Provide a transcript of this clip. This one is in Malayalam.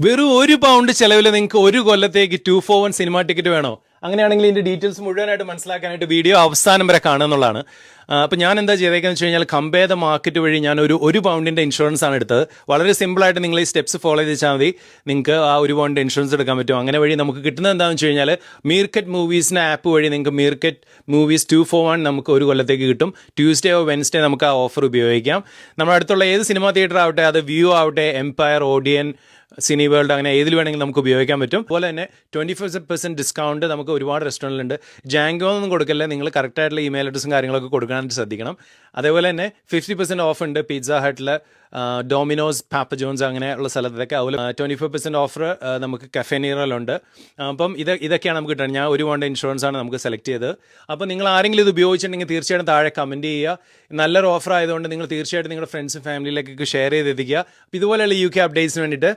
വെറും £1 ചെലവിൽ നിങ്ങൾക്ക് ഒരു കൊല്ലത്തേക്ക് 2 for 1 സിനിമ ടിക്കറ്റ് വേണോ? അങ്ങനെയാണെങ്കിൽ ഇതിന്റെ ഡീറ്റെയിൽസ് മുഴുവനായിട്ട് മനസ്സിലാക്കാനായിട്ട് വീഡിയോ അവസാനം വരെ കാണുക എന്നുള്ളതാണ്. അപ്പോൾ ഞാൻ എന്താ ചെയ്തേക്കെന്ന് വെച്ച് കഴിഞ്ഞാൽ കമ്പയർ ദ മാർക്കറ്റ് വഴി ഞാൻ ഒരു പൗണ്ടിൻ്റെ ഇൻഷുറൻസ് ആണ് എടുത്തത്. വളരെ സിമ്പിളായിട്ട് നിങ്ങൾ ഈ സ്റ്റെപ്സ് ഫോളോ ചെയ്ത് വെച്ചാൽ മതി, നിങ്ങൾക്ക് ആ £1 ഇൻഷുറൻസ് എടുക്കാൻ പറ്റും. അങ്ങനെ വഴി നമുക്ക് കിട്ടുന്നത് എന്താണെന്ന് വെച്ച് കഴിഞ്ഞാൽ മീർക്കറ്റ് മൂവീസിൻ്റെ ആപ്പ് വഴി നിങ്ങൾക്ക് മീർക്കറ്റ് മൂവീസ് 2 for 1 നമുക്ക് ഒരു കൊല്ലത്തേക്ക് കിട്ടും. ട്യൂസ്ഡേ ഓ വെൻസ്ഡേ നമുക്ക് ആ ഓഫർ ഉപയോഗിക്കാം. നമ്മുടെ അടുത്തുള്ള ഏത് സിനിമാ തിയേറ്റർ ആവട്ടെ, അത് വ്യൂ ആവട്ടെ, എംപയർ, ഓഡിയൻ, സിനി വേൾഡ്, അങ്ങനെ ഏതിൽ വേണമെങ്കിലും നമുക്ക് ഉപയോഗിക്കാൻ പറ്റും. അതുപോലെ തന്നെ 25% ഡിസ്കൗണ്ട് നമുക്ക് ഒരുപാട് റെസ്റ്റോറൻറ്റിലുണ്ട്. ജാങ്കോ ഒന്നും കൊടുക്കല്ലേ, നിങ്ങൾ കറക്റ്റായിട്ടുള്ള ഇമെയിൽ അഡ്രസ്സും കാര്യങ്ങളൊക്കെ കൊടുക്കാനായിട്ട് ശ്രദ്ധിക്കണം. അതേപോലെ തന്നെ 50% ഓഫ് ഉണ്ട് പിസ്സ ഹട്ടിൽ, ഡോമിനോസ്, പാപ്പ ജോൺസ് അങ്ങനെയുള്ള സ്ഥലത്തൊക്കെ. അതുപോലെ 25% ഓഫർ നമുക്ക് കഫേനീറലുണ്ട്. അപ്പം ഇതൊക്കെയാണ് നമുക്ക് കിട്ടുന്നത്. ഞാൻ £1 ഇൻഷുറൻസ് ആണ് നമുക്ക് സെലക്ട് ചെയ്തത്. അപ്പോൾ നിങ്ങൾ ആരെങ്കിലും ഇത് ഉപയോഗിച്ചിട്ടുണ്ടെങ്കിൽ തീർച്ചയായിട്ടും താഴെ കമൻറ്റ് ചെയ്യുക. നല്ലൊരു ഓഫർ ആയതുകൊണ്ട് നിങ്ങൾ തീർച്ചയായിട്ടും നിങ്ങളുടെ ഫ്രണ്ട്സും ഫാമിലിയിലേക്കൊക്കെ ഷെയർ ചെയ്തെത്തിക്കുക. അപ്പോൾ ഇതുപോലെയുള്ള UK അപ്ഡേറ്റ്സിന് വേണ്ടിയിട്ട്